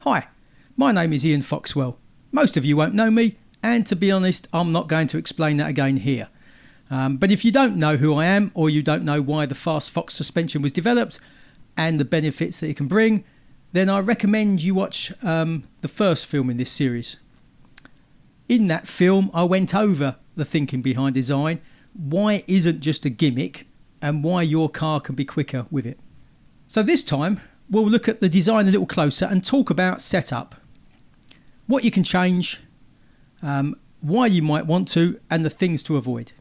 Hi, my name is Ian Foxwell. Most of you won't know me, and to be honest, I'm not going to explain that again here. But if you don't know who I am, or you don't know why the Fast Fox suspension was developed and the benefits that it can bring, then I recommend you watch the first film in this series. In that film, I went over the thinking behind design, why it isn't just a gimmick, and why your car can be quicker with it. So this time, we'll look at the design a little closer and talk about setup, what you can change, why you might want to, and the things to avoid.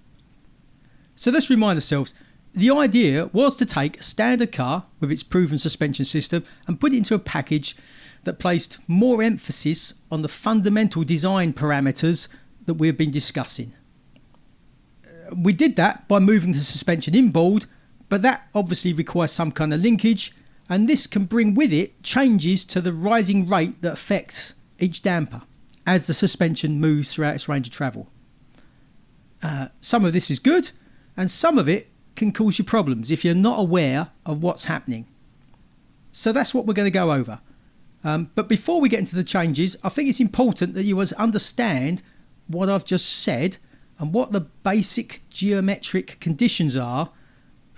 So let's remind ourselves, the idea was to take a standard car with its proven suspension system and put it into a package that placed more emphasis on the fundamental design parameters that we've been discussing. We did that by moving the suspension inboard, but that obviously requires some kind of linkage, and this can bring with it changes to the rising rate that affects each damper as the suspension moves throughout its range of travel. Some of this is good, and some of it can cause you problems if you're not aware of what's happening. So that's what we're going to go over. But before we get into the changes, I think it's important that you understand what I've just said and what the basic geometric conditions are.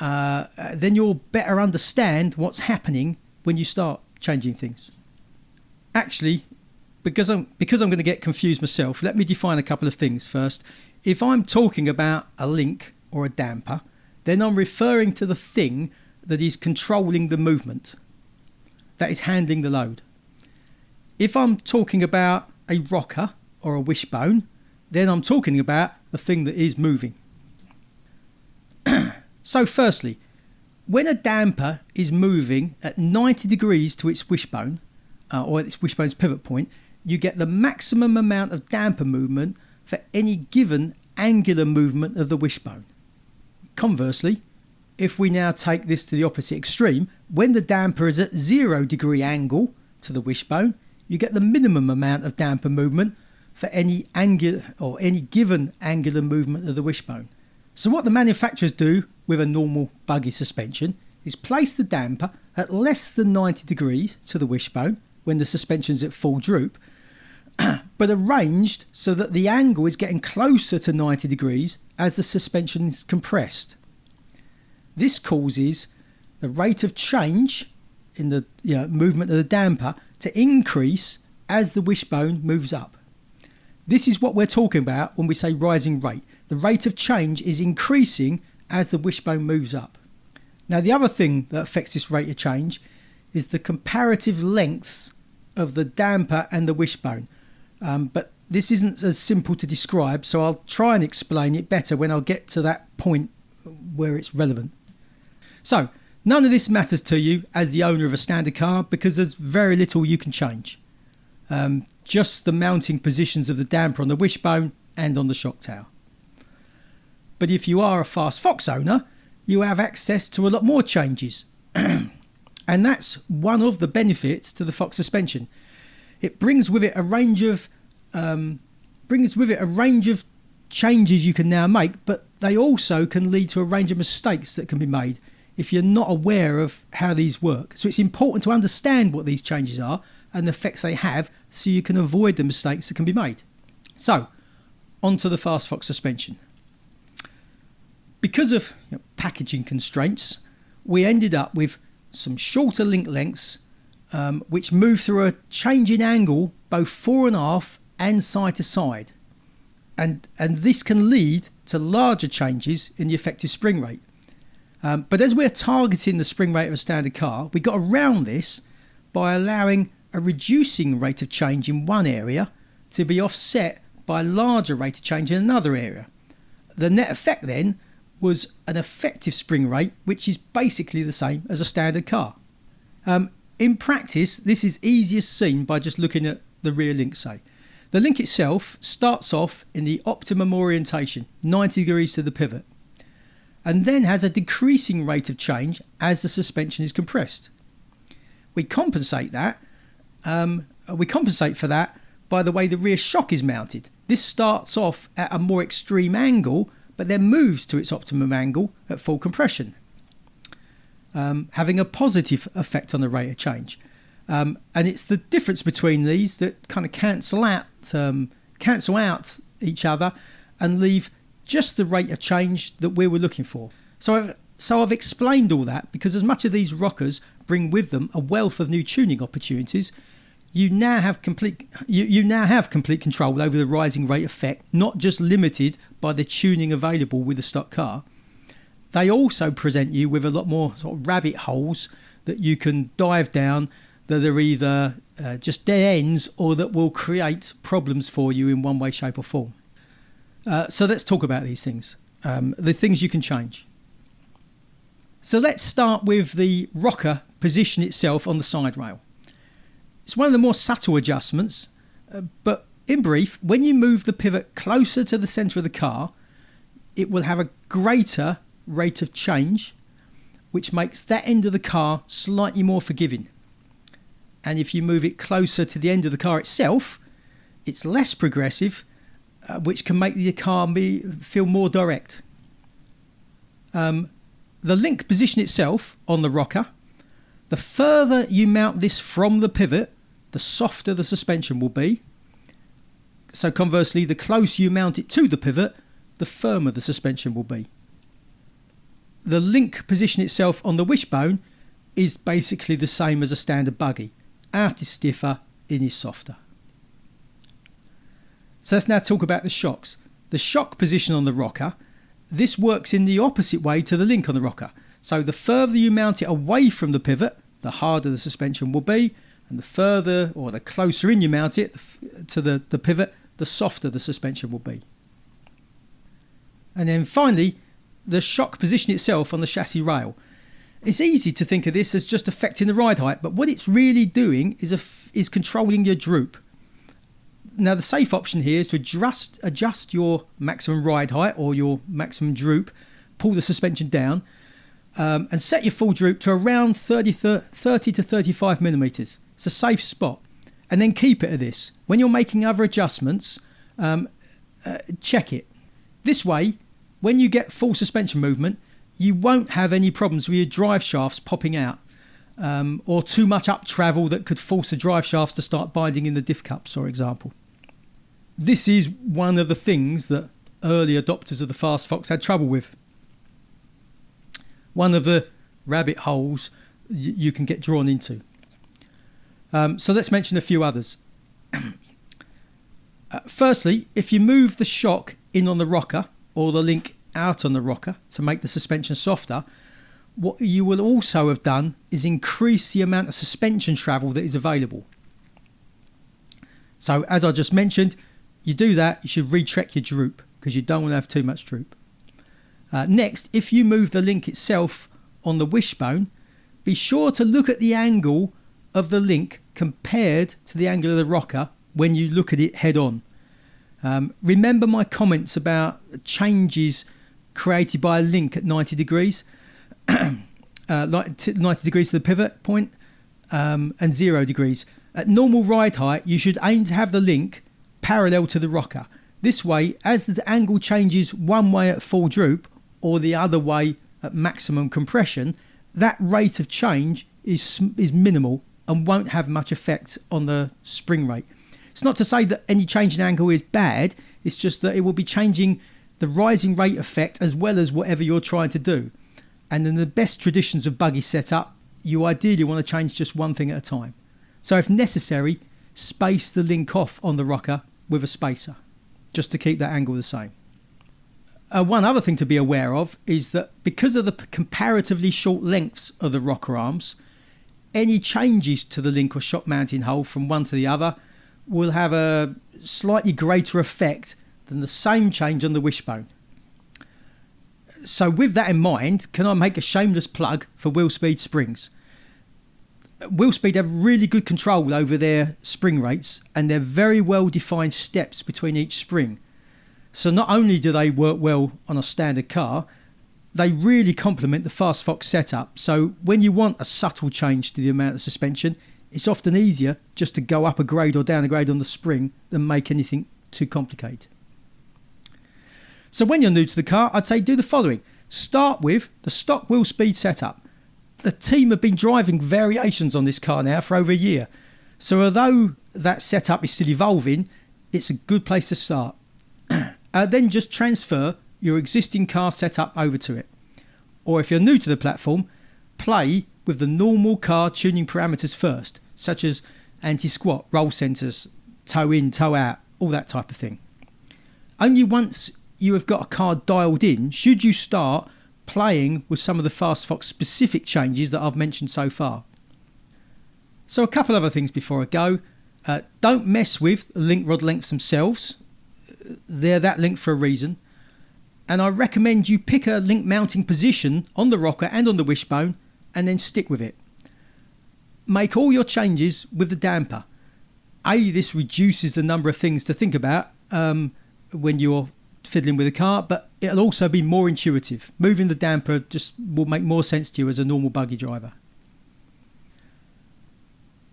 Then you'll better understand what's happening when you start changing things. Actually, because I'm going to get confused myself, let me define a couple of things first. If I'm talking about a link or a damper, then I'm referring to the thing that is controlling the movement, that is handling the load. If I'm talking about a rocker or a wishbone, then I'm talking about the thing that is moving. So firstly, when a damper is moving at 90 degrees to its wishbone, or its wishbone's pivot point, you get the maximum amount of damper movement for any given angular movement of the wishbone. Conversely, if we now take this to the opposite extreme, when the damper is at 0 degree angle to the wishbone, you get the minimum amount of damper movement for any angular or any given angular movement of the wishbone. So what the manufacturers do with a normal buggy suspension is place the damper at less than 90 degrees to the wishbone when the suspension's at full droop, but arranged so that the angle is getting closer to 90 degrees as the suspension is compressed. This causes the rate of change in the movement of the damper to increase as the wishbone moves up. This is what we're talking about when we say rising rate. The rate of change is increasing as the wishbone moves up. Now, the other thing that affects this rate of change is the comparative lengths of the damper and the wishbone. But this isn't as simple to describe, so I'll try and explain it better when I'll get to that point where it's relevant. So, none of this matters to you as the owner of a standard car because there's very little you can change. Just the mounting positions of the damper on the wishbone and on the shock tower. But if you are a Fast Fox owner, you have access to a lot more changes. And that's one of the benefits to the Fox suspension. It brings with it a range of changes you can now make, but they also can lead to a range of mistakes that can be made if you're not aware of how these work. So it's important to understand what these changes are and the effects they have so you can avoid the mistakes that can be made. So, on to the Fast Fox suspension. Because of packaging constraints, we ended up with some shorter link lengths which move through a change in angle both fore and aft and side to side. And this can lead to larger changes in the effective spring rate. But as we're targeting the spring rate of a standard car, we got around this by allowing a reducing rate of change in one area to be offset by a larger rate of change in another area. The net effect then was an effective spring rate which is basically the same as a standard car. In practice, this is easiest seen by just looking at the rear link, say. The link itself starts off in the optimum orientation, 90 degrees to the pivot, and then has a decreasing rate of change as the suspension is compressed. We compensate for that by the way the rear shock is mounted. This starts off at a more extreme angle, but then moves to its optimum angle at full compression, having a positive effect on the rate of change. And it's the difference between these that kind of cancel out each other and leave just the rate of change that we were looking for. So I've explained all that because as much as these rockers bring with them a wealth of new tuning opportunities, you now have complete control over the rising rate effect, not just limited by the tuning available with the stock car. They also present you with a lot more sort of rabbit holes that you can dive down that are either just dead ends or that will create problems for you in one way, shape or form. So let's talk about these things, the things you can change. So let's start with the rocker position itself on the side rail. It's one of the more subtle adjustments, but in brief, when you move the pivot closer to the centre of the car, it will have a greater rate of change, which makes that end of the car slightly more forgiving. And if you move it closer to the end of the car itself, it's less progressive, which can make the car feel more direct. The link position itself on the rocker, the further you mount this from the pivot, the softer the suspension will be. So conversely, the closer you mount it to the pivot, the firmer the suspension will be. The link position itself on the wishbone is basically the same as a standard buggy. Out is stiffer, in is softer. So let's now talk about the shocks. The shock position on the rocker, this works in the opposite way to the link on the rocker. So the further you mount it away from the pivot, the harder the suspension will be, and the further or the closer in you mount it to the pivot, the softer the suspension will be. And then finally, the shock position itself on the chassis rail. It's easy to think of this as just affecting the ride height, but what it's really doing is controlling your droop. Now the safe option here is to adjust your maximum ride height or your maximum droop, pull the suspension down, and set your full droop to around 30 to 35 millimeters. It's a safe spot. And then keep it at this. When you're making other adjustments, check it. This way, when you get full suspension movement, you won't have any problems with your drive shafts popping out or too much up travel that could force the drive shafts to start binding in the diff cups, for example. This is one of the things that early adopters of the Fast Fox had trouble with. One of the rabbit holes you can get drawn into. So let's mention a few others. Firstly, if you move the shock in on the rocker or the link out on the rocker to make the suspension softer, what you will also have done is increase the amount of suspension travel that is available. So as I just mentioned, you do that, you should recheck your droop because you don't want to have too much droop. Next, if you move the link itself on the wishbone, be sure to look at the angle of the link compared to the angle of the rocker when you look at it head on. Remember my comments about changes created by a link at 90 degrees, 90 degrees to the pivot point, and 0 degrees. At normal ride height, you should aim to have the link parallel to the rocker. This way, as the angle changes one way at full droop or the other way at maximum compression, that rate of change is minimal and won't have much effect on the spring rate. It's not to say that any change in angle is bad, it's just that it will be changing the rising rate effect as well as whatever you're trying to do. And in the best traditions of buggy setup, you ideally want to change just one thing at a time. So if necessary, space the link off on the rocker with a spacer, just to keep that angle the same. One other thing to be aware of is that because of the comparatively short lengths of the rocker arms, any changes to the link or shock mounting hole from one to the other will have a slightly greater effect than the same change on the wishbone. So with that in mind, can I make a shameless plug for Willspeed springs? Willspeed have really good control over their spring rates and they're very well defined steps between each spring. So not only do they work well on a standard car, they really complement the Fast Fox setup. So when you want a subtle change to the amount of suspension, it's often easier just to go up a grade or down a grade on the spring than make anything too complicated. So when you're new to the car, I'd say do the following. Start with the stock Willspeed setup. the team have been driving variations on this car now for over a year. So although that setup is still evolving, it's a good place to start. Then just transfer your existing car setup over to it. Or if you're new to the platform, play with the normal car tuning parameters first, such as anti-squat, roll centers, toe in, toe out, all that type of thing. Only once you have got a car dialed in should you start playing with some of the Fast Fox specific changes that I've mentioned so far. So a couple other things before I go. Don't mess with link rod lengths themselves. They're that length for a reason. And I recommend you pick a link mounting position on the rocker and on the wishbone and then stick with it. Make all your changes with the damper. This reduces the number of things to think about when you're fiddling with a car, but it'll also be more intuitive. Moving the damper just will make more sense to you as a normal buggy driver.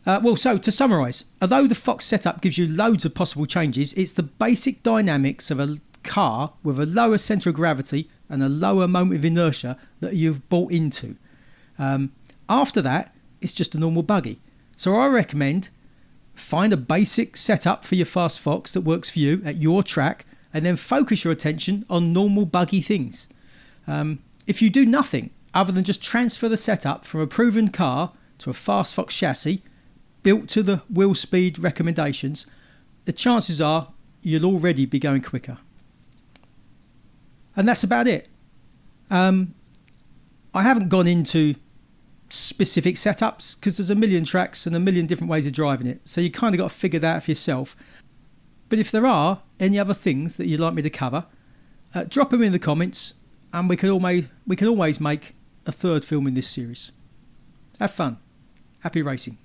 So to summarise, although the Fox setup gives you loads of possible changes, it's the basic dynamics of a car with a lower centre of gravity and a lower moment of inertia that you've bought into. After that, it's just a normal buggy. So I recommend find a basic setup for your Fast Fox that works for you at your track, and then focus your attention on normal buggy things. If you do nothing other than just transfer the setup from a proven car to a Fast Fox chassis built to the Willspeed recommendations, the chances are you'll already be going quicker. And that's about it. I haven't gone into specific setups because there's a million tracks and a million different ways of driving it, so you kind of got to figure that out for yourself. But if there are any other things that you'd like me to cover, drop them in the comments, and we can always make a third film in this series. Have fun. Happy racing.